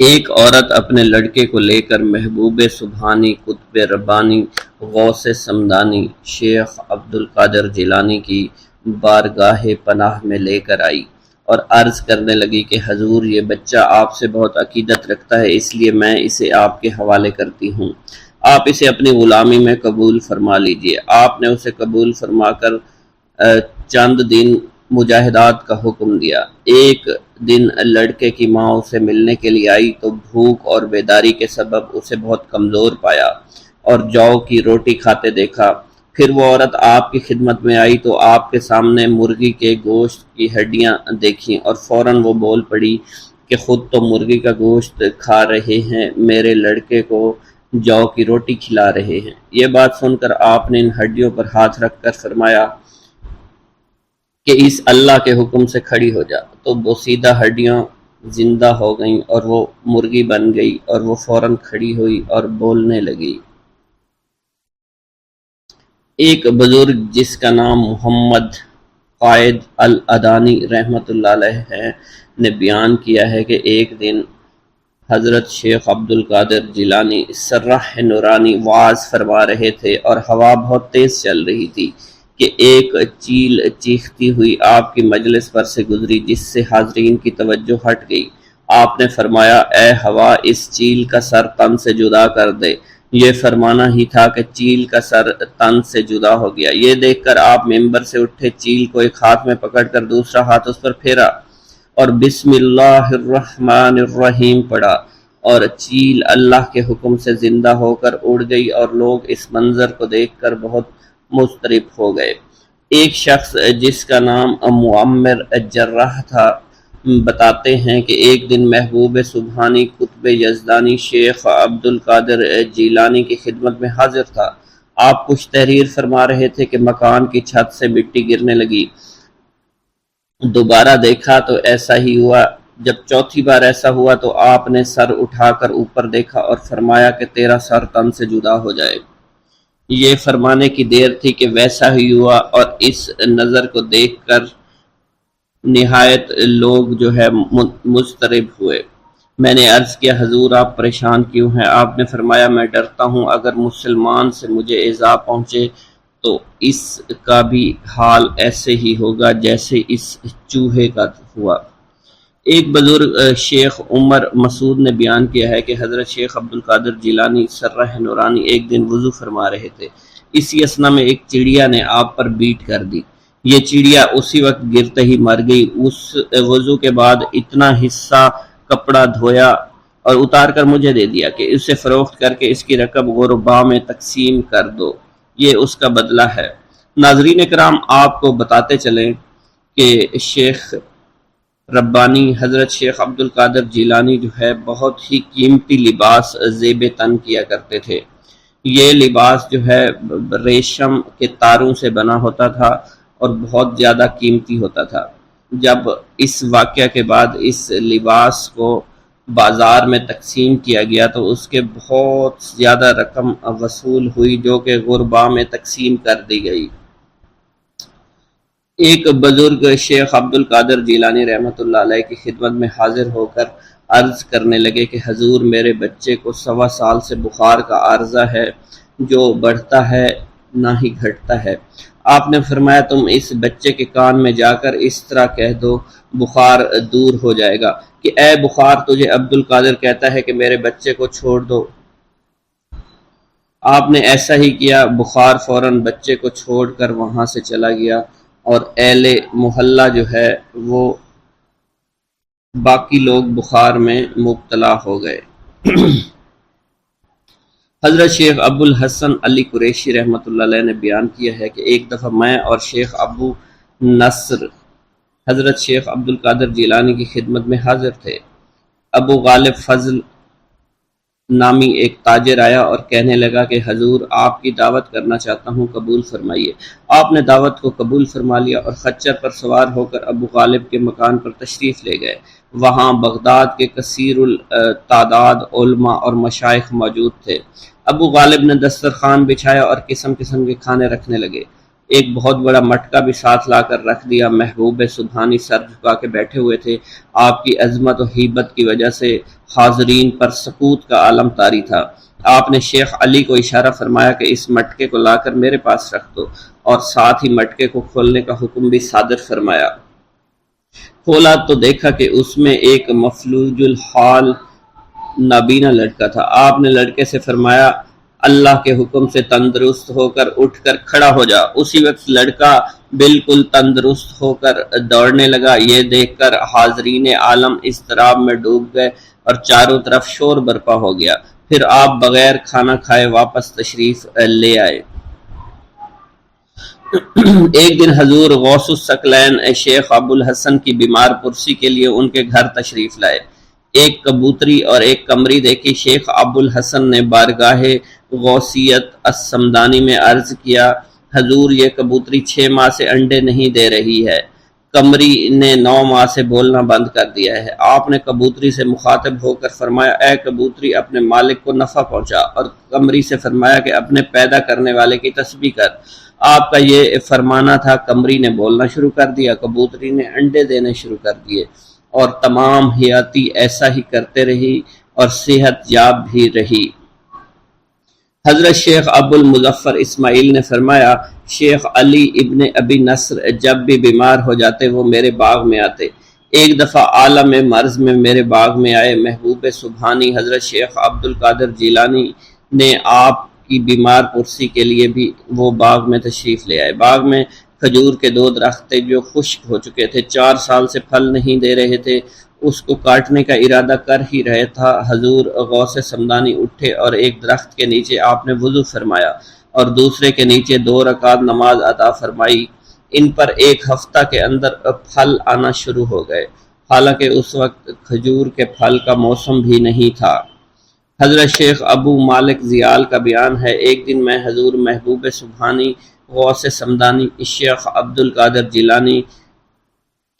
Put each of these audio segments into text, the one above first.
ایک عورت اپنے لڑکے کو لے کر محبوب سبحانی قطب ربانی غوث سمدانی شیخ عبد القادر جیلانی کی بارگاہ پناہ میں لے کر آئی اور عرض کرنے لگی کہ حضور، یہ بچہ آپ سے بہت عقیدت رکھتا ہے، اس لیے میں اسے آپ کے حوالے کرتی ہوں، آپ اسے اپنی غلامی میں قبول فرما لیجئے۔ آپ نے اسے قبول فرما کر چند دن مجاہدات کا حکم دیا۔ ایک دن لڑکے کی ماں اسے ملنے کے لیے آئی تو بھوک اور بیداری کے سبب اسے بہت کمزور پایا اور جو کی روٹی کھاتے دیکھا۔ پھر وہ عورت آپ کی خدمت میں آئی تو آپ کے سامنے مرغی کے گوشت کی ہڈیاں دیکھیں اور فوراً وہ بول پڑی کہ خود تو مرغی کا گوشت کھا رہے ہیں، میرے لڑکے کو جو کی روٹی کھلا رہے ہیں۔ یہ بات سن کر آپ نے ان ہڈیوں پر ہاتھ رکھ کر فرمایا کہ اس اللہ کے حکم سے کھڑی ہو جا، تو بوسیدہ ہڈیاں زندہ ہو گئیں اور وہ مرغی بن گئی اور وہ فوراً کھڑی ہوئی اور بولنے لگی۔ ایک بزرگ جس کا نام محمد قائد الادانی رحمۃ اللہ علیہ ہے نے بیان کیا ہے کہ ایک دن حضرت شیخ عبد القادر جیلانی سرح نورانی وعظ فرما رہے تھے اور ہوا بہت تیز چل رہی تھی کہ ایک چیل چیختی ہوئی آپ کی مجلس پر سے گزری، جس سے حاضرین کی توجہ ہٹ گئی۔ آپ نے فرمایا، اے ہوا، اس چیل کا سر تن سے جدا کر دے۔ یہ فرمانا ہی تھا کہ چیل کا سر تن سے جدا ہو گیا۔ یہ دیکھ کر آپ ممبر سے اٹھے، چیل کو ایک ہاتھ میں پکڑ کر دوسرا ہاتھ اس پر پھیرا اور بسم اللہ الرحمن الرحیم پڑھا، اور چیل اللہ کے حکم سے زندہ ہو کر اڑ گئی اور لوگ اس منظر کو دیکھ کر بہت مضطرب ہو گئے۔ ایک شخص جس کا نام معمر جراح تھا بتاتے ہیں کہ ایک دن محبوب سبحانی قطب یزدانی شیخ عبد القادر جیلانی کی خدمت میں حاضر تھا۔ آپ کچھ تحریر فرما رہے تھے کہ مکان کی چھت سے مٹی گرنے لگی۔ دوبارہ دیکھا تو ایسا ہی ہوا۔ جب چوتھی بار ایسا ہوا تو آپ نے سر اٹھا کر اوپر دیکھا اور فرمایا کہ تیرا سر تن سے جدا ہو جائے۔ یہ فرمانے کی دیر تھی کہ ویسا ہی ہوا، اور اس نظر کو دیکھ کر نہایت لوگ جو ہے مضطرب ہوئے۔ میں نے عرض کیا، حضور آپ پریشان کیوں ہیں؟ آپ نے فرمایا، میں ڈرتا ہوں اگر مسلمان سے مجھے ایذا پہنچے تو اس کا بھی حال ایسے ہی ہوگا جیسے اس چوہے کا ہوا۔ ایک بزرگ شیخ عمر مسعود نے بیان کیا ہے کہ حضرت شیخ عبد القادر جیلانی سرح نورانی ایک دن وضو فرما رہے تھے۔ اسی اثنا میں ایک چڑیا نے آپ پر بیٹ کر دی۔ یہ چڑیا اسی وقت گرتے ہی مر گئی۔ اس وضو کے بعد اتنا حصہ کپڑا دھویا اور اتار کر مجھے دے دیا کہ اسے فروخت کر کے اس کی رقم غرباء میں تقسیم کر دو، یہ اس کا بدلہ ہے۔ ناظرین کرام، آپ کو بتاتے چلیں کہ شیخ ربانی حضرت شیخ عبد القادر جیلانی جو ہے بہت ہی قیمتی لباس زیب تن کیا کرتے تھے۔ یہ لباس جو ہے ریشم کے تاروں سے بنا ہوتا تھا اور بہت زیادہ قیمتی ہوتا تھا۔ جب اس واقعہ کے بعد اس لباس کو بازار میں تقسیم کیا گیا تو اس کے بہت زیادہ رقم وصول ہوئی، جو کہ غرباء میں تقسیم کر دی گئی۔ ایک بزرگ شیخ عبد القادر جیلانی رحمۃ اللہ علیہ کی خدمت میں حاضر ہو کر عرض کرنے لگے کہ حضور، میرے بچے کو 1.25 سال سے بخار کا عارضہ ہے، جو بڑھتا ہے نہ ہی گھٹتا ہے۔ آپ نے فرمایا، تم اس بچے کے کان میں جا کر اس طرح کہہ دو، بخار دور ہو جائے گا کہ اے بخار، تجھے عبد القادر کہتا ہے کہ میرے بچے کو چھوڑ دو۔ آپ نے ایسا ہی کیا۔ بخار فوراً بچے کو چھوڑ کر وہاں سے چلا گیا اور اہل محلہ جو ہے وہ باقی لوگ بخار میں مبتلا ہو گئے۔ حضرت شیخ ابو الحسن علی قریشی رحمۃ اللہ علیہ نے بیان کیا ہے کہ ایک دفعہ میں اور شیخ ابو نصر حضرت شیخ عبد القادر جیلانی کی خدمت میں حاضر تھے۔ ابو غالب فضل نامی ایک تاجر آیا اور کہنے لگا کہ حضور، آپ کی دعوت کرنا چاہتا ہوں، قبول فرمائیے۔ آپ نے دعوت کو قبول فرما لیا اور خچر پر سوار ہو کر ابو غالب کے مکان پر تشریف لے گئے۔ وہاں بغداد کے کثیر التعداد علماء اور مشائخ موجود تھے۔ ابو غالب نے دسترخوان بچھایا اور قسم قسم کے کھانے رکھنے لگے۔ ایک بہت بڑا مٹکا بھی ساتھ لا کر رکھ دیا۔ محبوب سبحانی سر جھکا کے بیٹھے ہوئے تھے۔ آپ کی عظمت و ہیبت کی وجہ سے حاضرین پر سکوت کا عالم طاری تھا۔ آپ نے شیخ علی کو اشارہ فرمایا کہ اس مٹکے کو لا کر میرے پاس رکھ دو، اور ساتھ ہی مٹکے کو کھولنے کا حکم بھی صادر فرمایا۔ کھولا تو دیکھا کہ اس میں ایک مفلوج الحال نابینا لڑکا تھا۔ آپ نے لڑکے سے فرمایا اللہ کے حکم سے تندرست ہو کر اٹھ کر کھڑا ہو جا۔ اسی وقت لڑکا بالکل تندرست ہو کر دوڑنے لگا۔ یہ دیکھ کر حاضرین عالم اضطراب میں ڈوب گئے اور چاروں طرف شور برپا ہو گیا۔ پھر آپ بغیر کھانا کھائے واپس تشریف لے آئے۔ ایک دن حضور غوث الثقلین شیخ ابو الحسن کی بیمار پرسی کے لیے ان کے گھر تشریف لائے۔ ایک کبوتری اور ایک قمری دیکھی۔ شیخ ابو الحسن نے بارگاہ غوثیت السمدانی میں عرض کیا حضور یہ کبوتری 6 ماہ سے انڈے نہیں دے رہی ہے۔ قمری نے 9 ماہ سے بولنا بند کر دیا ہے۔ آپ نے کبوتری سے مخاطب ہو کر فرمایا اے کبوتری اپنے مالک کو نفع پہنچا، اور قمری سے فرمایا کہ اپنے پیدا کرنے والے کی تسبیح کر۔ آپ کا یہ فرمانا تھا۔ قمری نے بولنا شروع کر دیا، کبوتری نے انڈے دینے شروع کر دیے، اور تمام حیاتی ایسا ہی کرتے رہی اور صحت یاب بھی رہی۔ حضرت شیخ ابو المظفر اسماعیل نے فرمایا شیخ علی ابن ابی نصر جب بھی بیمار ہو جاتے وہ میرے باغ میں آتے۔ ایک دفعہ عالم مرض میں میرے باغ میں آئے۔ محبوب سبحانی حضرت شیخ عبد القادر جیلانی نے آپ کی بیمار پرسی کے لیے بھی وہ باغ میں تشریف لے آئے۔ باغ میں کھجور کے 2 درخت تھے جو خشک ہو چکے تھے، 4 سال سے پھل نہیں دے رہے تھے۔ اس کو کاٹنے کا ارادہ کر ہی رہے تھا، حضور غوث سمدانی اٹھے اور ایک درخت کے نیچے آپ نے وضو فرمایا اور دوسرے کے نیچے 2 رکعت نماز عطا فرمائی۔ ان پر ایک ہفتہ کے اندر پھل آنا شروع ہو گئے، حالانکہ اس وقت کھجور کے پھل کا موسم بھی نہیں تھا۔ حضرت شیخ ابو مالک زیال کا بیان ہے ایک دن میں حضور محبوب سبحانی غوث سمدانی شیخ عبد القادر جیلانی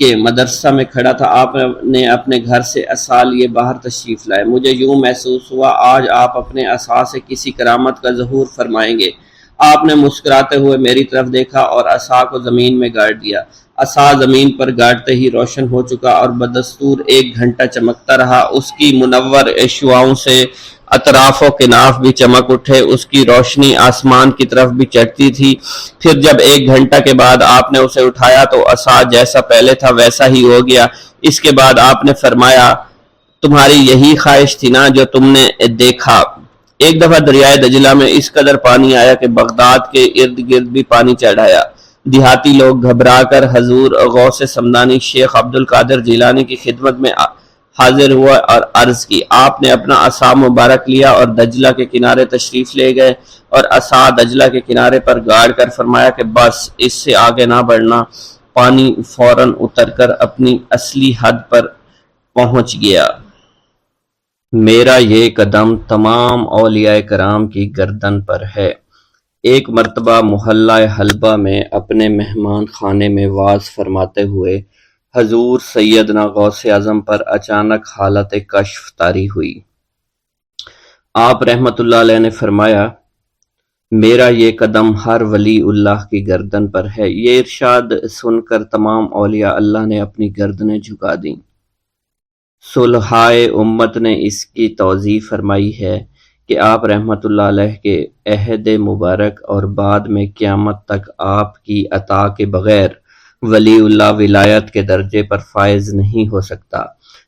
کے مدرسہ میں کھڑا تھا۔ آپ نے اپنے گھر سے عصا لیے باہر تشریف لائے۔ مجھے یوں محسوس ہوا آج آپ اپنے عصا سے کسی کرامت کا ظہور فرمائیں گے۔ آپ نے مسکراتے ہوئے میری طرف دیکھا اور عصا کو زمین میں گاڑ دیا۔ عصا زمین پر گاڑتے ہی روشن ہو چکا اور بدستور 1 گھنٹہ چمکتا رہا۔ اس کی منور شعاؤں سے اطراف و کناف بھی چمک اٹھے، اس کی روشنی آسمان کی طرف بھی چڑھتی تھی۔ پھر جب 1 گھنٹہ کے بعد آپ نے اسے اٹھایا تو عصا جیسا پہلے تھا ویسا ہی ہو گیا۔ اس کے بعد آپ نے فرمایا تمہاری یہی خواہش تھی نا جو تم نے دیکھا۔ ایک دفعہ دریائے دجلہ میں اس قدر پانی آیا کہ بغداد کے ارد گرد بھی پانی چڑھ آیا۔ دیہاتی لوگ گھبرا کر حضور غوث سمدانی شیخ عبد القادر جیلانی کی خدمت میں حاضر ہوا اور عرض کی۔ آپ نے اپنا عصا مبارک لیا اور دجلہ کے کنارے تشریف لے گئے اور عصا دجلہ کے کنارے پر گاڑ کر فرمایا کہ بس اس سے آگے نہ بڑھنا۔ پانی فوراً اتر کر اپنی اصلی حد پر پہنچ گیا۔ میرا یہ قدم تمام اولیاء کرام کی گردن پر ہے۔ ایک مرتبہ محلہ حلبہ میں اپنے مہمان خانے میں واز فرماتے ہوئے حضور سیدنا غوث اعظم پر اچانک حالت کشف طاری ہوئی۔ آپ رحمت اللہ علیہ نے فرمایا میرا یہ قدم ہر ولی اللہ کی گردن پر ہے۔ یہ ارشاد سن کر تمام اولیاء اللہ نے اپنی گردنیں جھکا دیں۔ صلحائے امت نے اس کی توضیح فرمائی ہے کہ آپ رحمت اللہ علیہ کے عہد مبارک اور بعد میں قیامت تک آپ کی عطا کے بغیر ولی اللہ ولایت کے درجے پر فائز نہیں ہو سکتا۔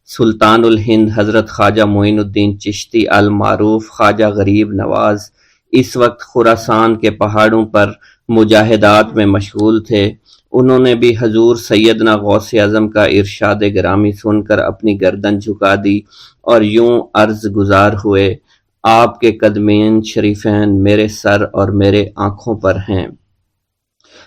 سلطان الہند حضرت خواجہ معین الدین چشتی المعروف خواجہ غریب نواز اس وقت خراسان کے پہاڑوں پر مجاہدات میں مشغول تھے۔ انہوں نے بھی حضور سیدنا غوث اعظم کا ارشاد گرامی سن کر اپنی گردن جھکا دی اور یوں عرض گزار ہوئے آپ کے قدمین شریفین میرے سر اور میرے آنکھوں پر ہیں۔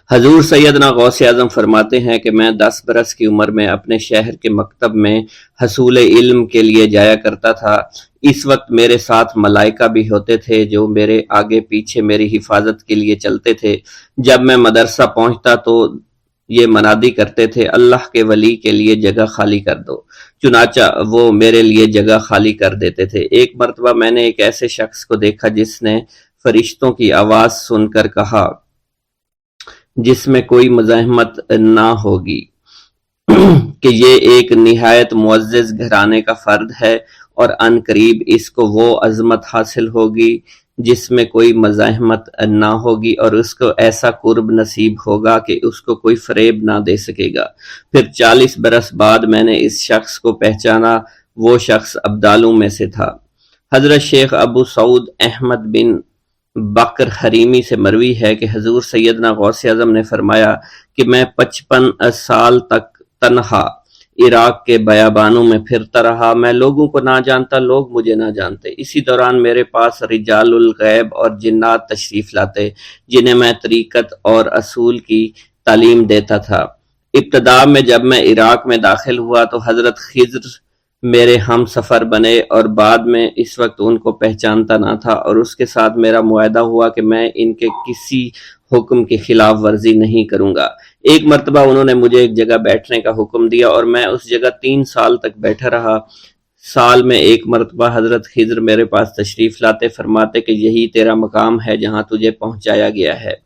حضور سیدنا غوث اعظم فرماتے ہیں کہ میں 10 برس کی عمر میں اپنے شہر کے مکتب میں حصول علم کے لیے جایا کرتا تھا۔ اس وقت میرے ساتھ ملائکہ بھی ہوتے تھے جو میرے آگے پیچھے میری حفاظت کے لیے چلتے تھے۔ جب میں مدرسہ پہنچتا تو یہ منادی کرتے تھے اللہ کے ولی کے لیے جگہ خالی کر دو، چنانچہ وہ میرے لیے جگہ خالی کر دیتے تھے۔ ایک مرتبہ میں نے ایک ایسے شخص کو دیکھا جس نے فرشتوں کی آواز سن کر کہا جس میں کوئی مزاحمت نہ ہوگی کہ یہ ایک نہایت معزز گھرانے کا فرد ہے اور ان قریب اس کو وہ عظمت حاصل ہوگی جس میں کوئی مزاحمت نہ ہوگی، اور اس کو ایسا قرب نصیب ہوگا کہ اس کو کوئی فریب نہ دے سکے گا۔ پھر 40 برس بعد میں نے اس شخص کو پہچانا، وہ شخص ابدالوں میں سے تھا۔ حضرت شیخ ابو سعود احمد بن بکر حریمی سے مروی ہے کہ حضور سیدنا غوث اعظم نے فرمایا کہ میں 55 سال تک تنہا عراق کے بیابانوں میں پھرتا رہا، میں لوگوں کو نہ جانتا، لوگ مجھے نہ جانتے۔ اسی دوران میرے پاس رجال الغیب اور جنات تشریف لاتے، جنہیں میں طریقت اور اصول کی تعلیم دیتا تھا۔ ابتدا میں جب میں عراق میں داخل ہوا تو حضرت خضر میرے ہم سفر بنے، اور بعد میں اس وقت ان کو پہچانتا نہ تھا، اور اس کے ساتھ میرا معاہدہ ہوا کہ میں ان کے کسی حکم کی خلاف ورزی نہیں کروں گا۔ ایک مرتبہ انہوں نے مجھے ایک جگہ بیٹھنے کا حکم دیا اور میں اس جگہ 3 سال تک بیٹھا رہا۔ سال میں ایک مرتبہ حضرت خضر میرے پاس تشریف لاتے، فرماتے کہ یہی تیرا مقام ہے جہاں تجھے پہنچایا گیا ہے۔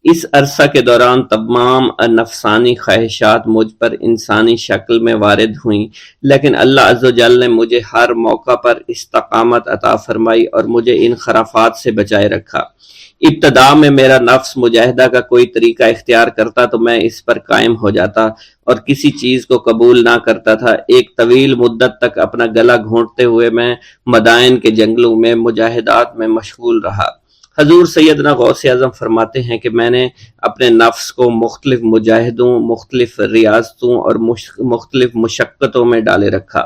اس عرصہ کے دوران تمام نفسانی خواہشات مجھ پر انسانی شکل میں وارد ہوئیں، لیکن اللہ عز و جل نے مجھے ہر موقع پر استقامت عطا فرمائی اور مجھے ان خرافات سے بچائے رکھا۔ ابتدا میں میرا نفس مجاہدہ کا کوئی طریقہ اختیار کرتا تو میں اس پر قائم ہو جاتا اور کسی چیز کو قبول نہ کرتا تھا۔ ایک طویل مدت تک اپنا گلا گھونٹتے ہوئے میں مدائن کے جنگلوں میں مجاہدات میں مشغول رہا۔ حضور سیدنا غوث اعظم فرماتے ہیں کہ میں نے اپنے نفس کو مختلف مجاہدوں، مختلف ریاضتوں اور مختلف مشقتوں میں ڈالے رکھا۔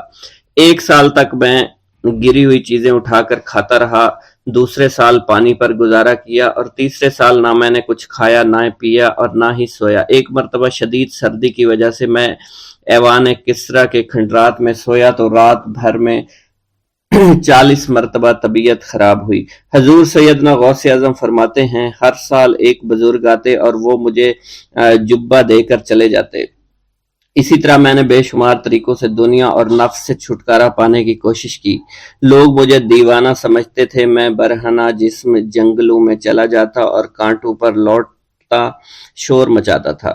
1 سال تک میں گری ہوئی چیزیں اٹھا کر کھاتا رہا، دوسرے سال پانی پر گزارا کیا، اور تیسرے سال نہ میں نے کچھ کھایا، نہ پیا اور نہ ہی سویا۔ ایک مرتبہ شدید سردی کی وجہ سے میں ایوان کسریٰ کے کھنڈرات میں سویا تو رات بھر میں 40 مرتبہ طبیعت خراب ہوئی۔ حضور سیدنا غوث اعظم فرماتے ہیں ہر سال ایک بزرگ آتے اور وہ مجھے جبہ دے کر چلے جاتے۔ اسی طرح میں نے بے شمار طریقوں سے دنیا اور نفس سے چھٹکارا پانے کی کوشش کی۔ لوگ مجھے دیوانہ سمجھتے تھے۔ میں برہنہ جسم جنگلوں میں چلا جاتا اور کانٹوں پر لوٹتا شور مچاتا تھا۔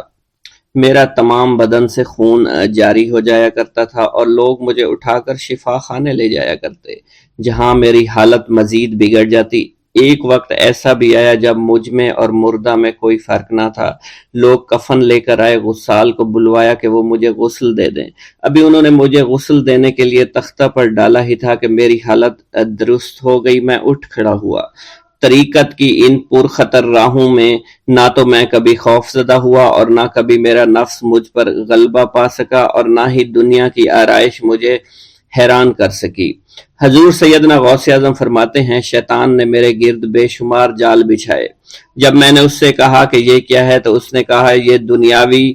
میرا تمام بدن سے خون جاری ہو جایا کرتا تھا اور لوگ مجھے اٹھا کر شفا خانے لے جایا کرتے، جہاں میری حالت مزید بگڑ جاتی۔ ایک وقت ایسا بھی آیا جب مجھ میں اور مردہ میں کوئی فرق نہ تھا۔ لوگ کفن لے کر آئے، غسال کو بلوایا کہ وہ مجھے غسل دے دیں۔ ابھی انہوں نے مجھے غسل دینے کے لیے تختہ پر ڈالا ہی تھا کہ میری حالت درست ہو گئی۔ میں اٹھ کھڑا ہوا۔ طریقت کی ان پرخطر راہوں میں نہ تو میں کبھی خوف زدہ ہوا اور نہ کبھی میرا نفس مجھ پر غلبہ پا سکا، اور نہ ہی دنیا کی آرائش مجھے حیران کر سکی۔ حضور سیدنا غوث اعظم فرماتے ہیں شیطان نے میرے گرد بے شمار جال بچھائے۔ جب میں نے اس سے کہا کہ یہ کیا ہے تو اس نے کہا یہ دنیاوی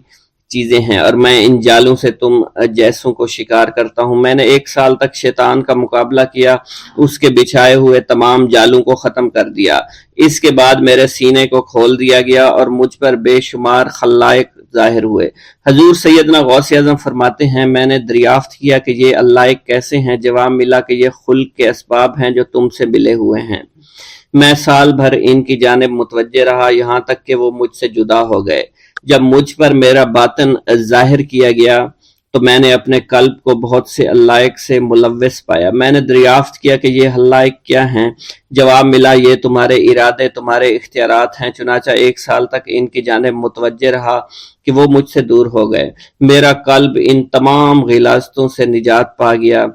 چیزیں ہیں اور میں ان جالوں سے تم جیسوں کو شکار کرتا ہوں۔ میں نے 1 سال تک شیطان کا مقابلہ کیا، اس کے بچھائے ہوئے تمام جالوں کو ختم کر دیا۔ اس کے بعد میرے سینے کو کھول دیا گیا اور مجھ پر بے شمار خلائق ظاہر ہوئے۔ حضور سیدنا غوث اعظم فرماتے ہیں میں نے دریافت کیا کہ یہ علائق کیسے ہیں؟ جواب ملا کہ یہ خلق کے اسباب ہیں جو تم سے ملے ہوئے ہیں۔ میں سال بھر ان کی جانب متوجہ رہا، یہاں تک کہ وہ مجھ سے جدا ہو گئے۔ جب مجھ پر میرا باطن ظاہر کیا گیا تو میں نے اپنے قلب کو بہت سے علائق سے ملوث پایا۔ میں نے دریافت کیا کہ یہ علائق کیا ہیں؟ جواب ملا یہ تمہارے ارادے، تمہارے اختیارات ہیں۔ چنانچہ 1 سال تک ان کی جانب متوجہ رہا کہ وہ مجھ سے دور ہو گئے۔ میرا قلب ان تمام غلاظتوں سے نجات پا گیا۔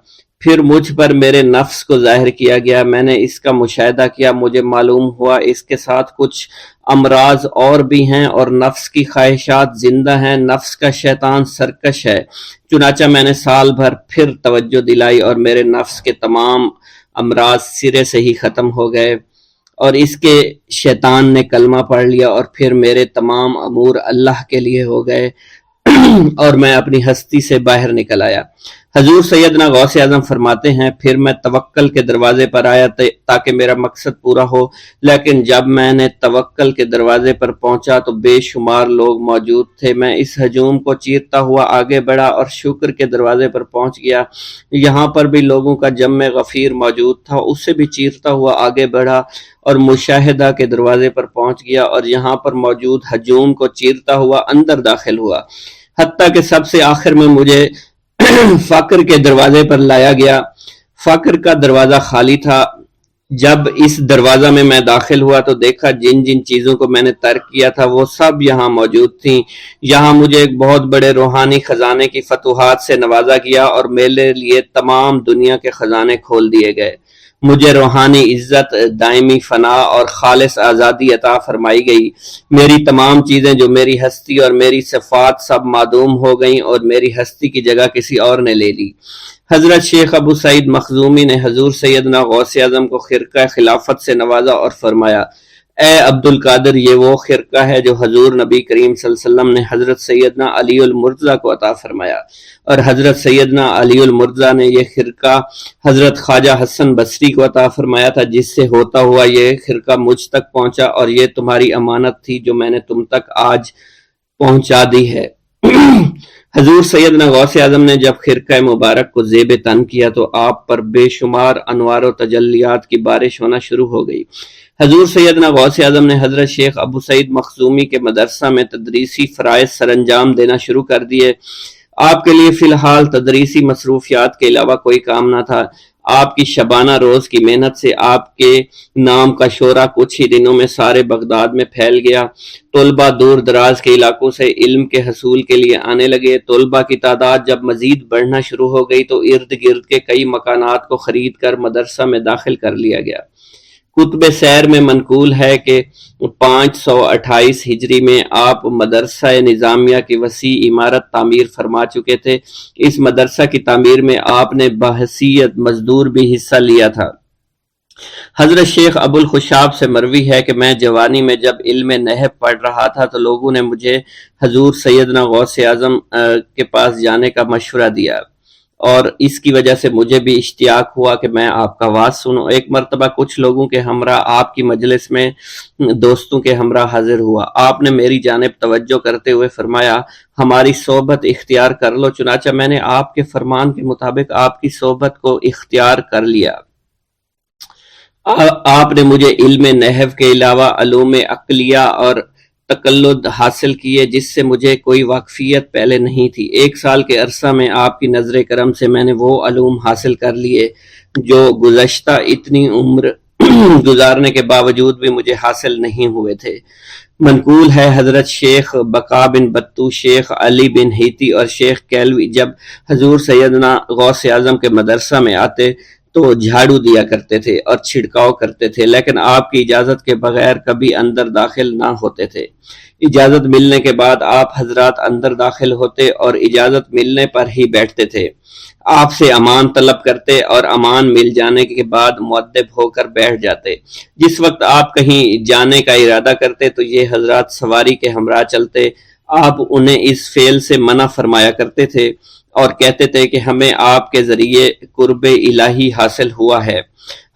پھر مجھ پر میرے نفس کو ظاہر کیا گیا، میں نے اس کا مشاہدہ کیا، مجھے معلوم ہوا اس کے ساتھ کچھ امراض اور بھی ہیں اور نفس کی خواہشات زندہ ہیں، نفس کا شیطان سرکش ہے۔ چنانچہ میں نے سال بھر پھر توجہ دلائی اور میرے نفس کے تمام امراض سرے سے ہی ختم ہو گئے اور اس کے شیطان نے کلمہ پڑھ لیا اور پھر میرے تمام امور اللہ کے لیے ہو گئے اور میں اپنی ہستی سے باہر نکل آیا۔ حضور سیدنا غوث اعظم فرماتے ہیں پھر میں توکل کے دروازے پر آیا تاکہ میرا مقصد پورا ہو، لیکن جب میں نے توکل کے دروازے پر پہنچا تو بے شمار لوگ موجود تھے۔ میں اس ہجوم کو چیرتا ہوا آگے بڑھا اور شکر کے دروازے پر پہنچ گیا، یہاں پر بھی لوگوں کا جمع غفیر موجود تھا، اسے بھی چیرتا ہوا آگے بڑھا اور مشاہدہ کے دروازے پر پہنچ گیا اور یہاں پر موجود ہجوم کو چیرتا ہوا اندر داخل ہوا، حتیٰ کہ سب سے آخر میں مجھے فقر کے دروازے پر لایا گیا۔ فقر کا دروازہ خالی تھا۔ جب اس دروازہ میں داخل ہوا تو دیکھا جن جن چیزوں کو میں نے ترک کیا تھا وہ سب یہاں موجود تھیں۔ یہاں مجھے ایک بہت بڑے روحانی خزانے کی فتوحات سے نوازا گیا اور میرے لیے تمام دنیا کے خزانے کھول دیے گئے۔ مجھے روحانی عزت، دائمی فنا اور خالص آزادی عطا فرمائی گئی۔ میری تمام چیزیں جو میری ہستی اور میری صفات سب معدوم ہو گئیں اور میری ہستی کی جگہ کسی اور نے لے لی۔ حضرت شیخ ابو سعید مخزومی نے حضور سیدنا غوث اعظم کو خرقہ خلافت سے نوازا اور فرمایا، اے عبد القادر، یہ وہ خرقہ ہے جو حضور نبی کریم صلی اللہ علیہ وسلم نے حضرت سیدنا علی المرتضیٰ کو عطا فرمایا، اور حضرت سیدنا علی المرتضیٰ نے یہ خرقہ حضرت خواجہ حسن بصری کو عطا فرمایا تھا، جس سے ہوتا ہوا یہ خرقہ مجھ تک پہنچا، اور یہ تمہاری امانت تھی جو میں نے تم تک آج پہنچا دی ہے۔ حضور سیدنا غوث اعظم نے جب خرقہ مبارک کو زیب تن کیا تو آپ پر بے شمار انوار و تجلیات کی بارش ہونا شروع ہو گئی۔ حضور سیدنا غوث اعظم نے حضرت شیخ ابو سعید مخزومی کے مدرسہ میں تدریسی فرائض سر انجام دینا شروع کر دیے۔ آپ کے لیے فی الحال تدریسی مصروفیات کے علاوہ کوئی کام نہ تھا۔ آپ کی شبانہ روز کی محنت سے آپ کے نام کا شعرہ کچھ ہی دنوں میں سارے بغداد میں پھیل گیا۔ طلبہ دور دراز کے علاقوں سے علم کے حصول کے لیے آنے لگے۔ طلبہ کی تعداد جب مزید بڑھنا شروع ہو گئی تو ارد گرد کے کئی مکانات کو خرید کر مدرسہ میں داخل کر لیا گیا۔ کتب سیر میں منقول ہے کہ 528 ہجری میں آپ مدرسہ نظامیہ کی وسیع عمارت تعمیر فرما چکے تھے۔ اس مدرسہ کی تعمیر میں آپ نے بحیثیت مزدور بھی حصہ لیا تھا۔ حضرت شیخ ابو الخشاب سے مروی ہے کہ میں جوانی میں جب علم نحو پڑھ رہا تھا تو لوگوں نے مجھے حضور سیدنا غوث اعظم کے پاس جانے کا مشورہ دیا، اور اس کی وجہ سے مجھے بھی اشتیاق ہوا کہ میں آپ کا واز سنوں۔ ایک مرتبہ کچھ لوگوں کے ہمراہ آپ کی مجلس میں دوستوں کے ہمراہ حاضر ہوا۔ آپ نے میری جانب توجہ کرتے ہوئے فرمایا، ہماری صحبت اختیار کر لو۔ چنانچہ میں نے آپ کے فرمان کے مطابق آپ کی صحبت کو اختیار کر لیا۔ آپ نے مجھے علم نحو کے علاوہ علوم عقلیہ اور تقلد حاصل کیے جس سے مجھے کوئی واقفیت پہلے نہیں تھی۔ 1 سال کے عرصہ میں آپ کی نظر کرم سے میں نے وہ علوم حاصل کر لیے جو گزشتہ اتنی عمر گزارنے کے باوجود بھی مجھے حاصل نہیں ہوئے تھے۔ منقول ہے حضرت شیخ بقا بن بطو، شیخ علی بن ہیتی اور شیخ کیلوی جب حضور سیدنا غوث اعظم کے مدرسہ میں آتے تو جھاڑو دیا کرتے تھے اور چھڑکاؤ کرتے تھے، لیکن آپ کی اجازت کے بغیر کبھی اندر داخل نہ ہوتے تھے۔ اجازت ملنے کے بعد آپ حضرات اندر داخل ہوتے اور اجازت ملنے پر ہی بیٹھتے تھے۔ آپ سے امان طلب کرتے اور امان مل جانے کے بعد مؤدب ہو کر بیٹھ جاتے۔ جس وقت آپ کہیں جانے کا ارادہ کرتے تو یہ حضرات سواری کے ہمراہ چلتے۔ آپ انہیں اس فعل سے منع فرمایا کرتے تھے اور کہتے تھے کہ ہمیں آپ کے ذریعے قرب الہی حاصل ہوا ہے۔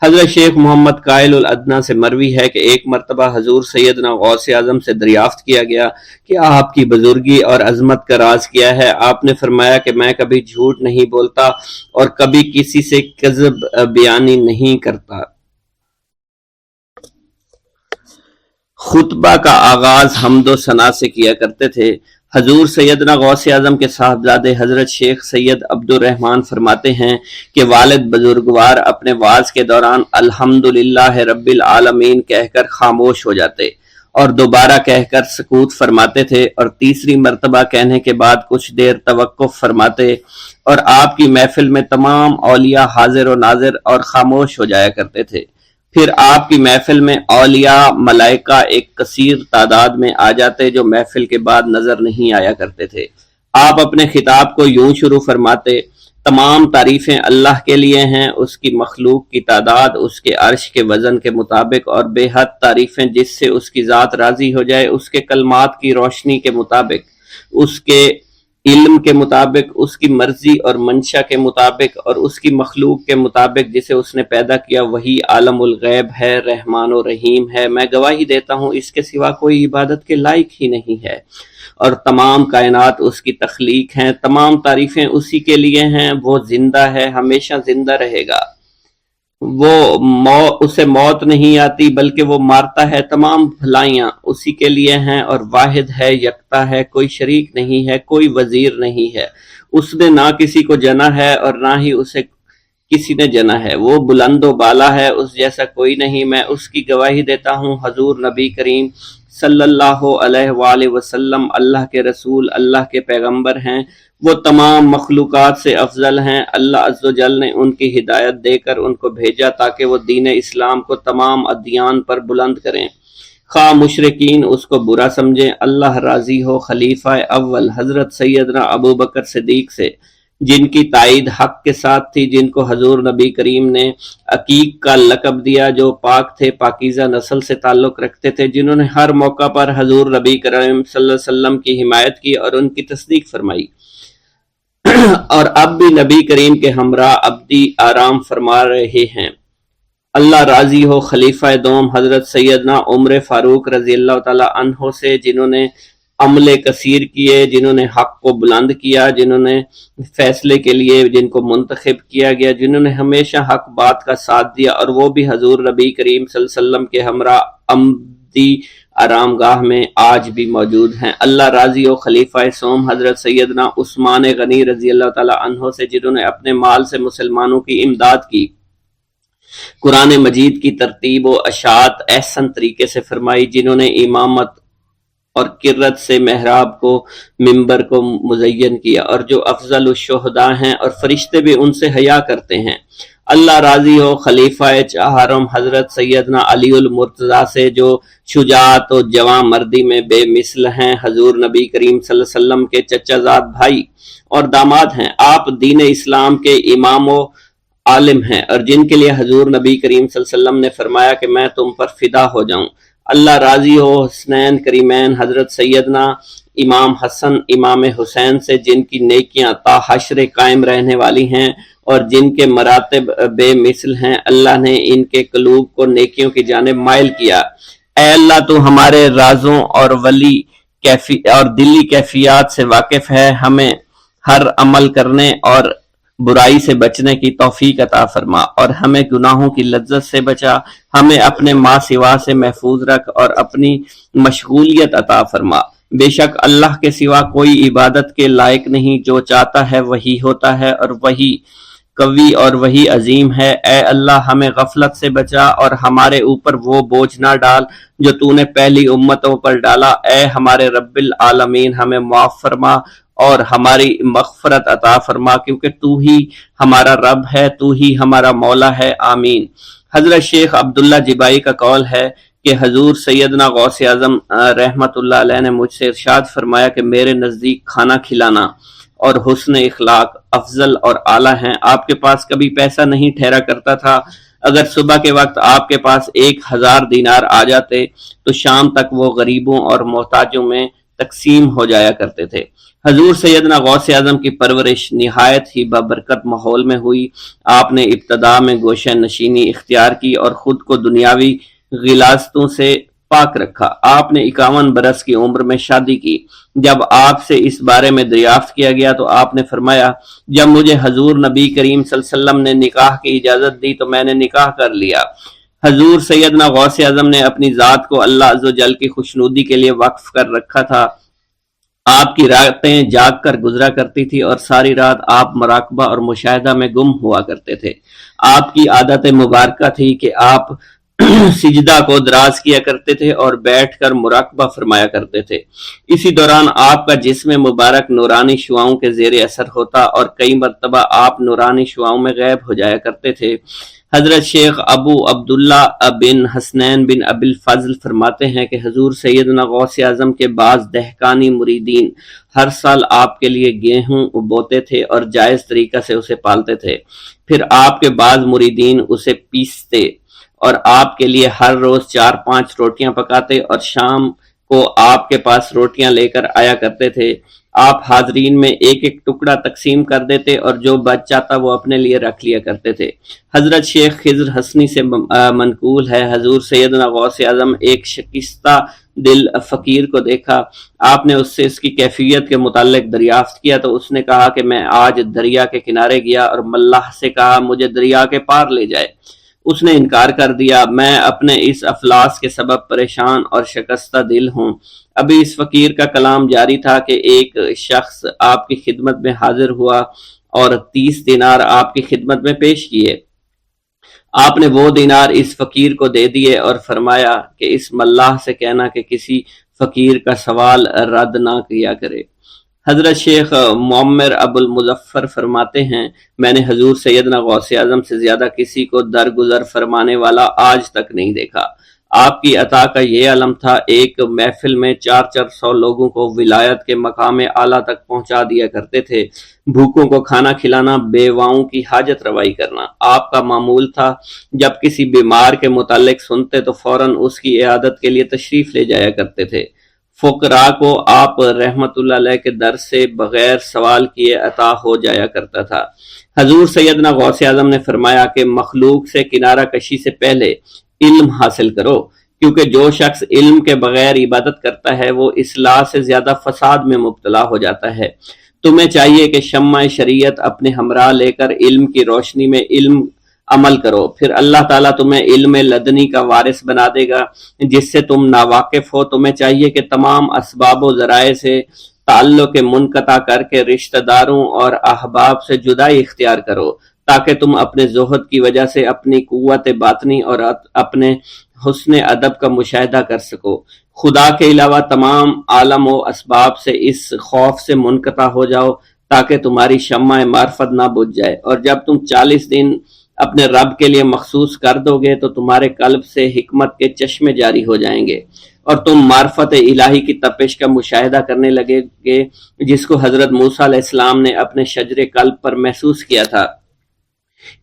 حضرت شیخ محمد قائل الادنیٰ سے مروی ہے کہ ایک مرتبہ حضور سیدنا غوث اعظم سے دریافت کیا گیا کہ آپ کی بزرگی اور عظمت کا راز کیا ہے۔ آپ نے فرمایا کہ میں کبھی جھوٹ نہیں بولتا اور کبھی کسی سے کذب بیانی نہیں کرتا۔ خطبہ کا آغاز حمد و ثنا سے کیا کرتے تھے۔ حضور سیدنا غوث اعظم کے صاحبزادے حضرت شیخ سید عبد الرحمن فرماتے ہیں کہ والد بزرگوار اپنے واز کے دوران الحمدللہ رب العالمین کہہ کر خاموش ہو جاتے اور دوبارہ کہہ کر سکوت فرماتے تھے، اور تیسری مرتبہ کہنے کے بعد کچھ دیر توقف فرماتے، اور آپ کی محفل میں تمام اولیاء حاضر و ناظر اور خاموش ہو جایا کرتے تھے۔ پھر آپ کی محفل میں اولیاء ملائکہ ایک کثیر تعداد میں آ جاتے جو محفل کے بعد نظر نہیں آیا کرتے تھے۔ آپ اپنے خطاب کو یوں شروع فرماتے، تمام تعریفیں اللہ کے لیے ہیں، اس کی مخلوق کی تعداد اس کے عرش کے وزن کے مطابق، اور بے حد تعریفیں جس سے اس کی ذات راضی ہو جائے، اس کے کلمات کی روشنی کے مطابق، اس کے علم کے مطابق، اس کی مرضی اور منشا کے مطابق اور اس کی مخلوق کے مطابق جسے اس نے پیدا کیا، وہی عالم الغیب ہے، رحمان و رحیم ہے۔ میں گواہی دیتا ہوں اس کے سوا کوئی عبادت کے لائق ہی نہیں ہے، اور تمام کائنات اس کی تخلیق ہیں، تمام تعریفیں اسی کے لیے ہیں۔ وہ زندہ ہے، ہمیشہ زندہ رہے گا، اسے موت نہیں آتی بلکہ وہ مارتا ہے۔ تمام بھلائیاں اسی کے لیے ہیں، اور واحد ہے، یکتا ہے، کوئی شریک نہیں ہے، کوئی وزیر نہیں ہے۔ اس نے نہ کسی کو جنا ہے اور نہ ہی اسے کسی نے جنا ہے۔ وہ بلند و بالا ہے، اس جیسا کوئی نہیں۔ میں اس کی گواہی دیتا ہوں، حضور نبی کریم صلی اللہ علیہ وآلہ وسلم اللہ کے رسول، اللہ کے پیغمبر ہیں۔ وہ تمام مخلوقات سے افضل ہیں۔ اللہ عز و جل نے ان کی ہدایت دے کر ان کو بھیجا تاکہ وہ دین اسلام کو تمام ادیان پر بلند کریں، خواہ مشرکین اس کو برا سمجھیں۔ اللہ راضی ہو خلیفہ اول حضرت سیدنا ابو بکر صدیق سے، جن کی تائید حق کے ساتھ تھی، جن کو حضور نبی کریم نے عقیق کا لقب دیا، جو پاک تھے، پاکیزہ نسل سے تعلق رکھتے تھے، جنہوں نے ہر موقع پر حضور نبی کریم صلی اللہ علیہ وسلم کی حمایت کی اور ان کی تصدیق فرمائی، اور اب بھی نبی کریم کے ہمراہ ابدی آرام فرما رہے ہیں۔ اللہ راضی ہو خلیفہ دوم حضرت سیدنا عمر فاروق رضی اللہ تعالی عنہ سے، جنہوں نے عمل کثیر کیے، جنہوں نے حق کو بلند کیا، جنہوں نے فیصلے کے لیے جن کو منتخب کیا گیا، جنہوں نے ہمیشہ حق بات کا ساتھ دیا، اور وہ بھی حضور نبی کریم صلی اللہ علیہ وسلم کے ہمراہ ابدی آرام گاہ میں آج بھی موجود ہیں۔ اللہ راضی و خلیفہ سوم حضرت سیدنا عثمان غنی رضی اللہ تعالی عنہ سے، جنہوں نے اپنے مال سے مسلمانوں کی امداد کی، قرآن مجید کی ترتیب و اشاعت احسن طریقے سے فرمائی، جنہوں نے امامت اور قرت سے محراب کو، منبر کو مزین کیا، اور جو افضل الشہداء ہیں اور فرشتے بھی ان سے حیا کرتے ہیں۔ اللہ راضی ہو خلیفہ چہارم حضرت سیدنا علی المرتضیٰ سے، جو شجاعت و جواں مردی میں بے مثل ہیں، حضور نبی کریم صلی اللہ علیہ وسلم کے چچا زاد بھائی اور داماد ہیں۔ آپ دین اسلام کے امام و عالم ہیں، اور جن کے لیے حضور نبی کریم صلی اللہ علیہ وسلم نے فرمایا کہ میں تم پر فدا ہو جاؤں۔ اللہ راضی ہو حسنین کریمین حضرت سیدنا امام حسن امام حسین سے، جن کی نیکیاں تا حشر قائم رہنے والی ہیں اور جن کے مراتب بے مثل ہیں۔ اللہ نے ان کے قلوب کو نیکیوں کی جانب مائل کیا۔ اے اللہ، تو ہمارے رازوں اور دلی کیفیات سے واقف ہے، ہمیں ہر عمل کرنے اور برائی سے بچنے کی توفیق عطا فرما، اور ہمیں گناہوں کی لذت سے بچا، ہمیں اپنے ما سوا سے محفوظ رکھ اور اپنی مشغولیت عطا فرما۔ بے شک اللہ کے سوا کوئی عبادت کے لائق نہیں، جو چاہتا ہے وہی ہوتا ہے، اور وہی قوی اور وہی عظیم ہے۔ اے اللہ، ہمیں غفلت سے بچا اور ہمارے اوپر وہ بوجھ نہ ڈال جو تو نے پہلی امتوں پر ڈالا۔ اے ہمارے رب العالمین، ہمیں معاف فرما اور ہماری مغفرت عطا فرما، کیونکہ تو ہی ہمارا رب ہے، تو ہی ہمارا مولا ہے، آمین۔ حضرت شیخ عبداللہ جبائی کا قول ہے کہ حضور سیدنا غوث اعظم رحمت اللہ علیہ نے مجھ سے ارشاد فرمایا کہ میرے نزدیک کھانا کھلانا اور حسن اخلاق افضل اور اعلیٰ ہیں۔ آپ کے پاس کبھی پیسہ نہیں ٹھہرا کرتا تھا، اگر صبح کے وقت آپ کے پاس 1000 دینار آ جاتے تو شام تک وہ غریبوں اور محتاجوں میں تقسیم ہو جایا کرتے تھے۔ حضور سیدنا غوث اعظم کی پرورش نہایت ہی بابرکت ماحول میں ہوئی۔ آپ نے ابتدا میں گوشہ نشینی اختیار کی اور خود کو دنیاوی غلاظتوں سے پاک رکھا۔ آپ نے 51 برس کی عمر میں شادی کی۔ جب آپ سے اس بارے میں دریافت کیا گیا تو آپ نے فرمایا، جب مجھے حضور نبی کریم صلی اللہ علیہ وسلم نے نکاح کی اجازت دی تو میں نے نکاح کر لیا۔ حضور سیدنا غوث اعظم نے اپنی ذات کو اللہ عز و جل کی خوشنودی کے لیے وقف کر رکھا تھا۔ آپ کی راتیں جاگ کر گزرا کرتی تھی اور ساری رات آپ مراقبہ اور مشاہدہ میں گم ہوا کرتے تھے۔ آپ کی عادت مبارکہ تھی کہ آپ سجدہ کو دراز کیا کرتے تھے اور بیٹھ کر مراقبہ فرمایا کرتے تھے۔ اسی دوران آپ کا جسم مبارک نورانی شعاؤں کے زیر اثر ہوتا اور کئی مرتبہ آپ نورانی شعاؤں میں غائب ہو جایا کرتے تھے۔ حضرت شیخ ابو عبداللہ بن حسنین بن ابی الفضل فرماتے ہیں کہ حضور سیدنا غوث اعظم کے بعض دہقانی مریدین ہر سال آپ کے لیے گیہوں بوتے تھے اور جائز طریقہ سے اسے پالتے تھے۔ پھر آپ کے بعض مریدین اسے پیستے اور آپ کے لیے ہر روز 4-5 روٹیاں پکاتے اور شام کو آپ کے پاس روٹیاں لے کر آیا کرتے تھے۔ آپ حاضرین میں ایک ایک ٹکڑا تقسیم کر دیتے اور جو بچ جاتا وہ اپنے لیے رکھ لیا کرتے تھے۔ حضرت شیخ خضر حسنی سے منقول ہے، حضور سیدنا غوث اعظم ایک شکستہ دل فقیر کو دیکھا، آپ نے اس سے اس کی کیفیت کے متعلق دریافت کیا تو اس نے کہا کہ میں آج دریا کے کنارے گیا اور ملاح سے کہا مجھے دریا کے پار لے جائے۔ اس نے انکار کر دیا، میں اپنے اس افلاس کے سبب پریشان اور شکستہ دل ہوں۔ ابھی اس فقیر کا کلام جاری تھا کہ ایک شخص آپ کی خدمت میں حاضر ہوا اور 30 دینار آپ کی خدمت میں پیش کیے۔ آپ نے وہ دینار اس فقیر کو دے دیے اور فرمایا کہ اس ملاح سے کہنا کہ کسی فقیر کا سوال رد نہ کیا کرے۔ حضرت شیخ معمر ابو المظفر فرماتے ہیں میں نے حضور سیدنا غوث اعظم سے زیادہ کسی کو درگزر فرمانے والا آج تک نہیں دیکھا۔ آپ کی عطا کا یہ علم تھا، ایک محفل میں 400 لوگوں کو ولایت کے مقام اعلیٰ تک پہنچا دیا کرتے تھے، بھوکوں کو کھانا کھلانا، بیواؤں کی حاجت روائی کرنا۔ آپ کا معمول تھا جب کسی بیمار کے متعلق سنتے تو فوراً اس کی عیادت کے لیے تشریف لے جایا کرتے تھے۔ فقراء کو آپ رحمت اللہ علیہ کے در سے بغیر سوال کیے عطا ہو جایا کرتا تھا۔ حضور سیدنا غوث اعظم نے فرمایا کہ مخلوق سے کنارہ کشی سے پہلے علم حاصل کرو، کیونکہ جو شخص علم کے بغیر عبادت کرتا ہے وہ اصلاح سے زیادہ فساد میں مبتلا ہو جاتا ہے۔ تمہیں چاہیے کہ شمع شریعت اپنے ہمراہ لے کر علم کی روشنی میں علم عمل کرو، پھر اللہ تعالیٰ تمہیں علم لدنی کا وارث بنا دے گا جس سے تم ناواقف ہو۔ تمہیں چاہیے کہ تمام اسباب و ذرائع سے تعلق منقطع کر کے رشتہ داروں اور احباب سے جدائی اختیار کرو، تاکہ تم اپنے زہد کی وجہ سے اپنی قوت باطنی اور اپنے حسن ادب کا مشاہدہ کر سکو۔ خدا کے علاوہ تمام عالم و اسباب سے اس خوف سے منقطع ہو جاؤ تاکہ تمہاری شمع معرفت نہ بجھ جائے، اور جب تم 40 دن اپنے رب کے لیے مخصوص کر دو گے تو تمہارے قلب سے حکمت کے چشمے جاری ہو جائیں گے اور تم معرفت الہی کی تپش کا مشاہدہ کرنے لگے گے جس کو حضرت موسیٰ علیہ السلام نے اپنے شجر قلب پر محسوس کیا تھا۔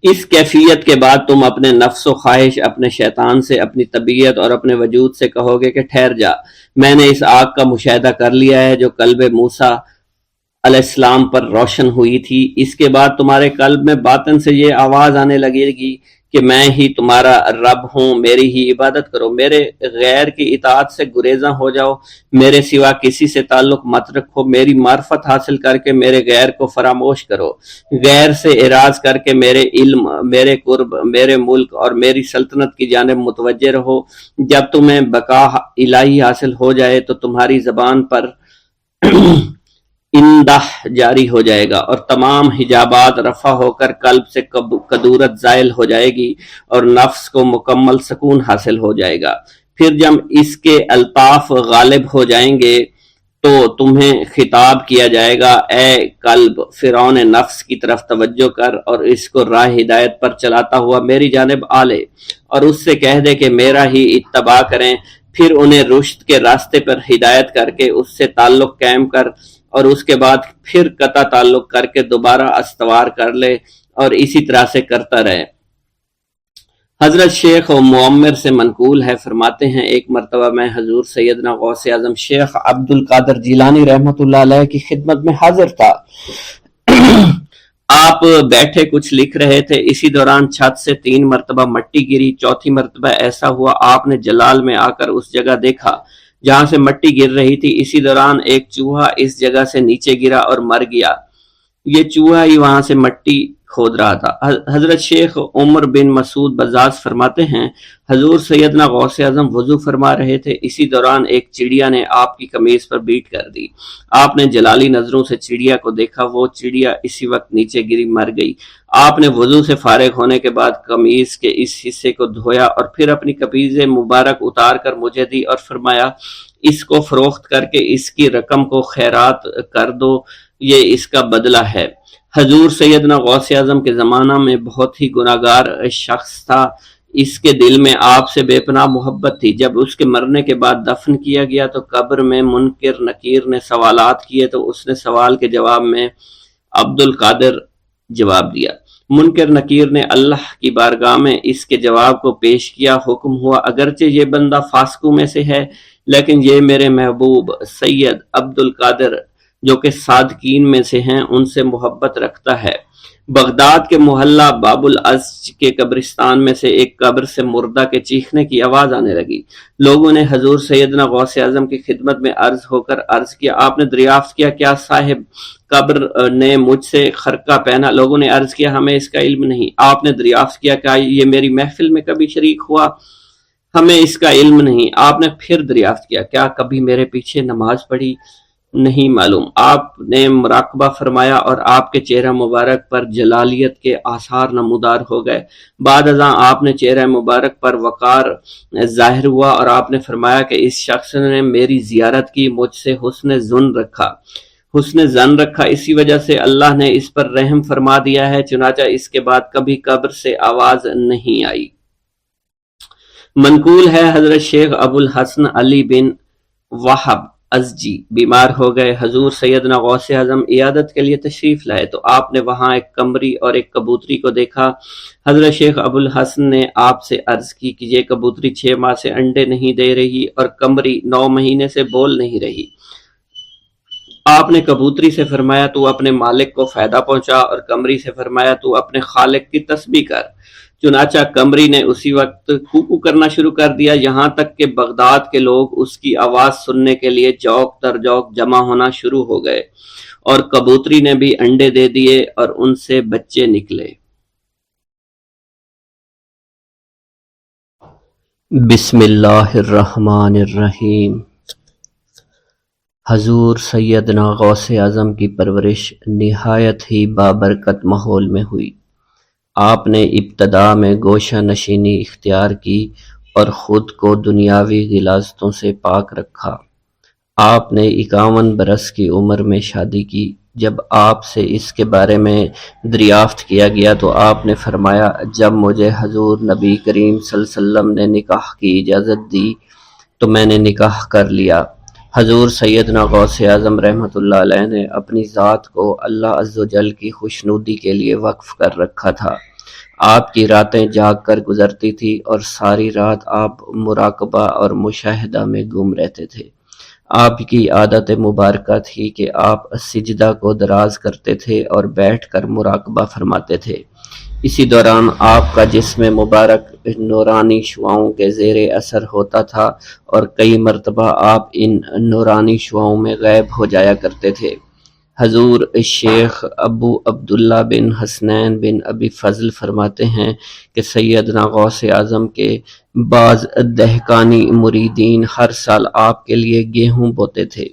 اس کیفیت کے بعد تم اپنے نفس و خواہش، اپنے شیطان سے، اپنی طبیعت اور اپنے وجود سے کہو گے کہ ٹھہر جا، میں نے اس آگ کا مشاہدہ کر لیا ہے جو قلب موسیٰ علیہ السلام پر روشن ہوئی تھی۔ اس کے بعد تمہارے قلب میں باطن سے یہ آواز آنے لگے گی کہ میں ہی تمہارا رب ہوں، میری ہی عبادت کرو، میرے غیر کی اطاعت سے گریزاں ہو جاؤ، میرے سوا کسی سے تعلق مت رکھو، میری معرفت حاصل کر کے میرے غیر کو فراموش کرو، غیر سے اعراض کر کے میرے علم، میرے قرب، میرے ملک اور میری سلطنت کی جانب متوجہ رہو۔ جب تمہیں بقا الہی حاصل ہو جائے تو تمہاری زبان پر اندہ جاری ہو جائے گا اور تمام حجابات رفع ہو کر قلب سے کدورت زائل ہو جائے گی اور نفس کو مکمل سکون حاصل ہو جائے گا۔ پھر جب اس کے الطاف غالب ہو جائیں گے تو تمہیں خطاب کیا جائے گا، اے قلب، فرعون نفس کی طرف توجہ کر اور اس کو راہ ہدایت پر چلاتا ہوا میری جانب آ لے اور اس سے کہہ دے کہ میرا ہی اتباع کریں، پھر انہیں رشد کے راستے پر ہدایت کر کے اس سے تعلق قائم کر اور اس کے بعد پھر قطع تعلق کر کے دوبارہ استوار کر لے اور اسی طرح سے کرتا رہے۔ حضرت شیخ معمر سے منقول ہے، فرماتے ہیں ایک مرتبہ میں حضور سیدنا غوث اعظم شیخ عبد القادر جیلانی رحمۃ اللہ علیہ کی خدمت میں حاضر تھا۔ آپ بیٹھے کچھ لکھ رہے تھے، اسی دوران چھت سے 3 مرتبہ مٹی گری، چوتھی مرتبہ ایسا ہوا آپ نے جلال میں آ کر اس جگہ دیکھا جہاں سے مٹی گر رہی تھی۔ اسی دوران ایک چوہا اس جگہ سے نیچے گرا اور مر گیا، یہ چوہا ہی وہاں سے مٹی کھود رہا تھا۔ حضرت شیخ عمر بن مسعود بزاز فرماتے ہیں حضور سیدنا غوث اعظم وضو فرما رہے تھے، اسی دوران ایک چڑیا نے آپ کی قمیض پر بیٹ کر دی۔ آپ نے جلالی نظروں سے چڑیا کو دیکھا، وہ چڑیا اسی وقت نیچے گری مر گئی۔ آپ نے وضو سے فارغ ہونے کے بعد قمیض کے اس حصے کو دھویا اور پھر اپنی قمیض مبارک اتار کر مجھے دی اور فرمایا اس کو فروخت کر کے اس کی رقم کو خیرات کر دو، یہ اس کا بدلہ ہے۔ حضور سیدنا غوث اعظم کے زمانہ میں بہت ہی گناہگار شخص تھا، اس کے دل میں آپ سے بے پناہ محبت تھی۔ جب اس کے مرنے کے بعد دفن کیا گیا تو قبر میں منکر نکیر نے سوالات کیے تو اس نے سوال کے جواب میں عبد القادر جواب دیا۔ منکر نکیر نے اللہ کی بارگاہ میں اس کے جواب کو پیش کیا، حکم ہوا اگرچہ یہ بندہ فاسقوں میں سے ہے لیکن یہ میرے محبوب سید عبد القادر جو کہ صادقین میں سے ہیں ان سے محبت رکھتا ہے۔ بغداد کے محلہ باب العز کے قبرستان میں سے ایک قبر سے مردہ کے چیخنے کی آواز آنے لگی۔ لوگوں نے حضور سیدنا غوث اعظم کی خدمت میں عرض ہو کر عرض کیا، آپ نے دریافت کیا کیا صاحب قبر نے مجھ سے خرقہ پہنا؟ لوگوں نے عرض کیا، ہمیں اس کا علم نہیں۔ آپ نے دریافت کیا کیا یہ میری محفل میں کبھی شریک ہوا؟ ہمیں اس کا علم نہیں۔ آپ نے پھر دریافت کیا، کیا کبھی میرے پیچھے نماز پڑھی؟ نہیں معلوم۔ آپ نے مراقبہ فرمایا اور آپ کے چہرہ مبارک پر جلالیت کے آثار نمودار ہو گئے۔ بعد ازاں آپ نے چہرہ مبارک پر وقار ظاہر ہوا اور آپ نے فرمایا کہ اس شخص نے میری زیارت کی، مجھ سے حسن ظن رکھا، اسی وجہ سے اللہ نے اس پر رحم فرما دیا ہے، چنانچہ اس کے بعد کبھی قبر سے آواز نہیں آئی۔ منقول ہے حضرت شیخ ابو الحسن علی بن وہب ازجی بیمار ہو گئے، حضور سیدنا غوث اعظم عیادت کے لیے تشریف لائے تو آپ نے وہاں ایک قمری اور ایک کبوتری کو دیکھا۔ حضرت شیخ ابو الحسن نے آپ سے عرض کی کہ یہ کبوتری 6 ماہ سے انڈے نہیں دے رہی اور قمری 9 مہینے سے بول نہیں رہی۔ آپ نے کبوتری سے فرمایا تو اپنے مالک کو فائدہ پہنچا، اور قمری سے فرمایا تو اپنے خالق کی تسبیح کر۔ چنانچہ قمری نے اسی وقت کوکو کرنا شروع کر دیا، یہاں تک کہ بغداد کے لوگ اس کی آواز سننے کے لیے جوق در جوق جمع ہونا شروع ہو گئے، اور کبوتری نے بھی انڈے دے دیے اور ان سے بچے نکلے۔ بسم اللہ الرحمن الرحیم۔ حضور سیدنا غوث اعظم کی پرورش نہایت ہی بابرکت ماحول میں ہوئی۔ آپ نے ابتدا میں گوشہ نشینی اختیار کی اور خود کو دنیاوی غلاظتوں سے پاک رکھا۔ آپ نے 51 برس کی عمر میں شادی کی۔ جب آپ سے اس کے بارے میں دریافت کیا گیا تو آپ نے فرمایا، جب مجھے حضور نبی کریم صلی اللہ علیہ وسلم نے نکاح کی اجازت دی تو میں نے نکاح کر لیا۔ حضور سیدنا غوث اعظم رحمۃ اللہ علیہ نے اپنی ذات کو اللہ عز و جل کی خوشنودی کے لیے وقف کر رکھا تھا۔ آپ کی راتیں جاگ کر گزرتی تھی اور ساری رات آپ مراقبہ اور مشاہدہ میں گم رہتے تھے۔ آپ کی عادت مبارکہ تھی کہ آپ سجدہ کو دراز کرتے تھے اور بیٹھ کر مراقبہ فرماتے تھے۔ اسی دوران آپ کا جسم مبارک نورانی شعاؤں کے زیر اثر ہوتا تھا اور کئی مرتبہ آپ ان نورانی شعاؤں میں غائب ہو جایا کرتے تھے۔ حضور شیخ ابو عبداللہ بن حسنین بن ابی فضل فرماتے ہیں کہ سیدنا غوث اعظم کے بعض دہقانی مریدین ہر سال آپ کے لیے گیہوں بوتے تھے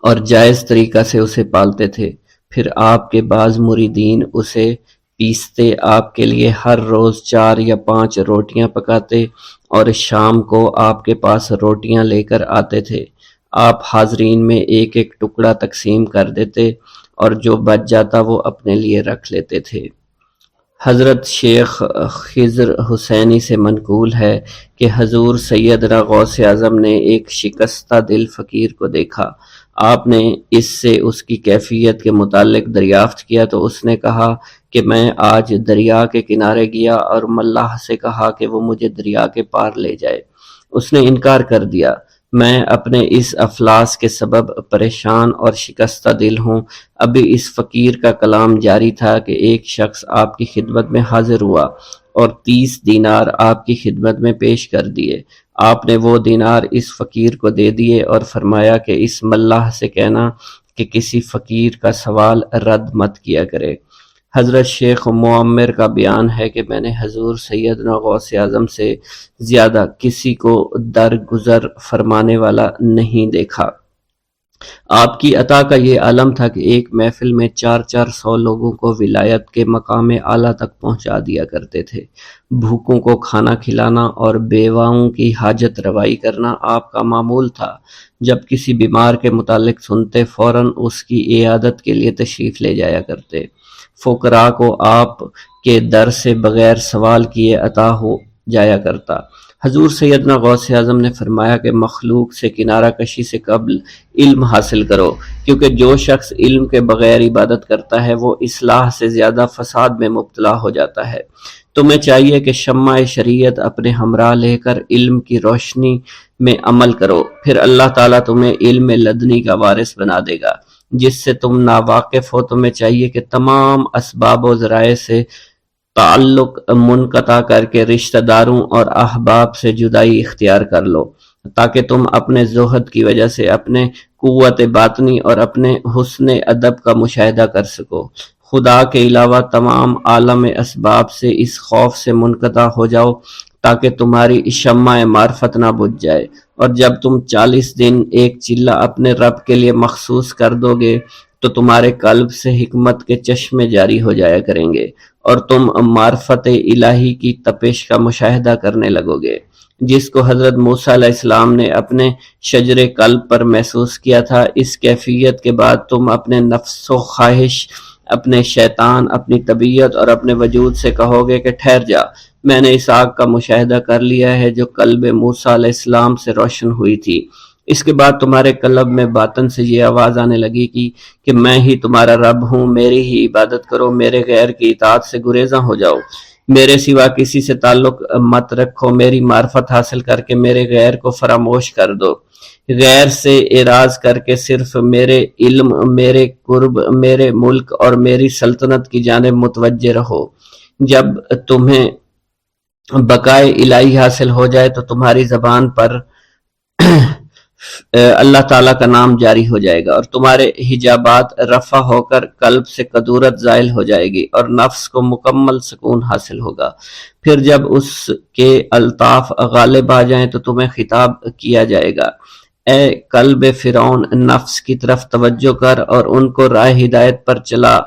اور جائز طریقہ سے اسے پالتے تھے۔ پھر آپ کے بعض مریدین اسے پیستے، آپ کے لیے ہر روز 4 یا 5 روٹیاں پکاتے اور شام کو آپ کے پاس روٹیاں لے کر آتے تھے۔ آپ حاضرین میں ایک ایک ٹکڑا تقسیم کر دیتے اور جو بچ جاتا وہ اپنے لیے رکھ لیتے تھے۔ حضرت شیخ خضر حسینی سے منقول ہے کہ حضور سیدنا غوث اعظم نے ایک شکستہ دل فقیر کو دیکھا۔ آپ نے اس سے اس کی کیفیت کے متعلق دریافت کیا تو اس نے کہا کہ میں آج دریا کے کنارے گیا اور ملاح سے کہا کہ وہ مجھے دریا کے پار لے جائے۔ اس نے انکار کر دیا۔ میں اپنے اس افلاس کے سبب پریشان اور شکستہ دل ہوں۔ ابھی اس فقیر کا کلام جاری تھا کہ ایک شخص آپ کی خدمت میں حاضر ہوا اور 30 دینار آپ کی خدمت میں پیش کر دیے۔ آپ نے وہ دینار اس فقیر کو دے دیے اور فرمایا کہ اس ملاح سے کہنا کہ کسی فقیر کا سوال رد مت کیا کرے۔ حضرت شیخ معمر کا بیان ہے کہ میں نے حضور سیدنا غوث اعظم سے زیادہ کسی کو درگزر فرمانے والا نہیں دیکھا۔ آپ کی عطا کا یہ عالم تھا کہ ایک محفل میں 400 لوگوں کو ولایت کے مقام اعلیٰ تک پہنچا دیا کرتے تھے۔ بھوکوں کو کھانا کھلانا اور بیواؤں کی حاجت روائی کرنا آپ کا معمول تھا۔ جب کسی بیمار کے متعلق سنتے فوراً اس کی عیادت کے لیے تشریف لے جایا کرتے۔ فقراء کو آپ کے در سے بغیر سوال کیے عطا ہو جایا کرتا۔ حضور سیدنا غوث اعظم نے فرمایا کہ مخلوق سے کنارہ کشی سے قبل علم حاصل کرو، کیونکہ جو شخص علم کے بغیر عبادت کرتا ہے وہ اصلاح سے زیادہ فساد میں مبتلا ہو جاتا ہے۔ تمہیں چاہیے کہ شمع شریعت اپنے ہمراہ لے کر علم کی روشنی میں عمل کرو، پھر اللہ تعالیٰ تمہیں علم لدنی کا وارث بنا دے گا جس سے تم ناواقف ہو۔ تمہیں چاہیے کہ تمام اسباب و ذرائع سے تعلق منقطع کر کے رشتہ داروں اور احباب سے جدائی اختیار کر لو، تاکہ تم اپنے زہد کی وجہ سے اپنے قوت باطنی اور اپنے حسن ادب کا مشاہدہ کر سکو۔ خدا کے علاوہ تمام عالم اسباب سے اس خوف سے منقطع ہو جاؤ تاکہ تمہاری شمع معرفت نہ بجھ جائے، اور جب تم 40 دن ایک چلہ اپنے رب کے لیے مخصوص کر دو گے تو تمہارے قلب سے حکمت کے چشمے جاری ہو جایا کریں گے اور تم معرفت الہی کی تپش کا مشاہدہ کرنے لگو گے، جس کو حضرت موسیٰ علیہ السلام نے اپنے شجر قلب پر محسوس کیا تھا۔ اس کیفیت کے بعد تم اپنے نفس و خواہش، اپنے شیطان، اپنی طبیعت اور اپنے وجود سے کہو گے کہ ٹھہر جا، میں نے اس آگ کا مشاہدہ کر لیا ہے جو قلب موسیٰ علیہ السلام سے روشن ہوئی تھی۔ اس کے بعد تمہارے قلب میں باطن سے یہ آواز آنے لگی کہ میں ہی تمہارا رب ہوں، میری ہی عبادت کرو، میرے غیر کی اطاعت سے گریزاں ہو جاؤ، میرے سوا کسی سے تعلق مت رکھو، میری معرفت حاصل کر کے میرے غیر کو فراموش کر دو، غیر سے اعراض کر کے صرف میرے علم، میرے قرب، میرے ملک اور میری سلطنت کی جانب متوجہ رہو۔ جب تمہیں بقائے الہی حاصل ہو جائے تو تمہاری زبان پر اللہ تعالیٰ کا نام جاری ہو جائے گا اور تمہارے حجابات رفع ہو کر قلب سے کدورت زائل ہو جائے گی اور نفس کو مکمل سکون حاصل ہوگا۔ پھر جب اس کے الطاف غالب آ جائیں تو تمہیں خطاب کیا جائے گا، اے قلب فرعون، نفس کی طرف توجہ کر اور ان کو راہ ہدایت پر چلا،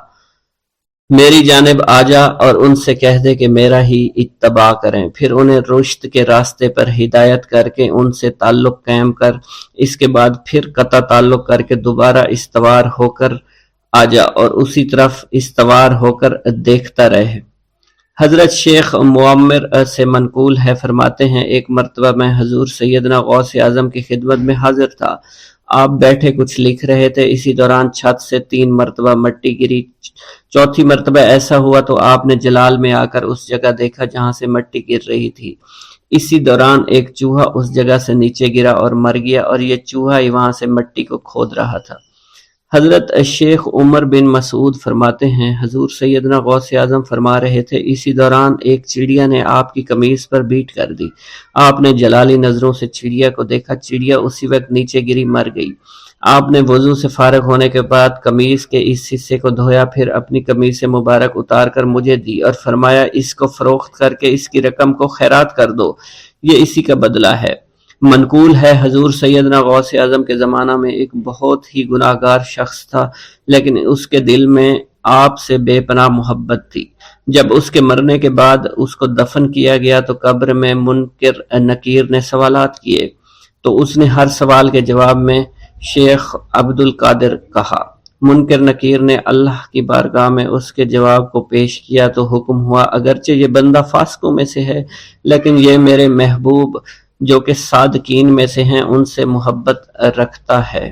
میری جانب آ جا اور ان سے کہہ دے کہ میرا ہی اتباع کریں، پھر انہیں رشد کے راستے پر ہدایت کر کے ان سے تعلق قائم کر، اس کے بعد پھر قطع تعلق کر کے دوبارہ استوار ہو کر آ جا اور اسی طرف استوار ہو کر دیکھتا رہے۔ حضرت شیخ معمر سے منقول ہے، فرماتے ہیں ایک مرتبہ میں حضور سیدنا غوث اعظم کی خدمت میں حاضر تھا، آپ بیٹھے کچھ لکھ رہے تھے، اسی دوران چھت سے 3 مرتبہ مٹی گری، چوتھی مرتبہ ایسا ہوا تو آپ نے جلال میں آ کر اس جگہ دیکھا جہاں سے مٹی گر رہی تھی، اسی دوران ایک چوہا اس جگہ سے نیچے گرا اور مر گیا اور یہ چوہا ہی وہاں سے مٹی کو کھود رہا تھا۔ حضرت شیخ عمر بن مسعود فرماتے ہیں حضور سیدنا غوث اعظم فرما رہے تھے، اسی دوران ایک چڑیا نے آپ کی قمیص پر بیٹ کر دی، آپ نے جلالی نظروں سے چڑیا کو دیکھا، چڑیا اسی وقت نیچے گری مر گئی، آپ نے وضو سے فارغ ہونے کے بعد قمیص کے اس حصے کو دھویا، پھر اپنی قمیص مبارک اتار کر مجھے دی اور فرمایا اس کو فروخت کر کے اس کی رقم کو خیرات کر دو، یہ اسی کا بدلہ ہے۔ منقول ہے حضور سیدنا غوث اعظم کے زمانہ میں ایک بہت ہی گناہگار شخص تھا، لیکن اس کے دل میں آپ سے بے پناہ محبت تھی۔ جب اس کے مرنے کے بعد اس کو دفن کیا گیا تو قبر میں منکر نکیر نے سوالات کیے، تو اس نے ہر سوال کے جواب میں شیخ عبد القادر کہا۔ منکر نکیر نے اللہ کی بارگاہ میں اس کے جواب کو پیش کیا تو حکم ہوا، اگرچہ یہ بندہ فاسقوں میں سے ہے لیکن یہ میرے محبوب جو کہ صادقین میں سے ہیں ان سے محبت رکھتا ہے۔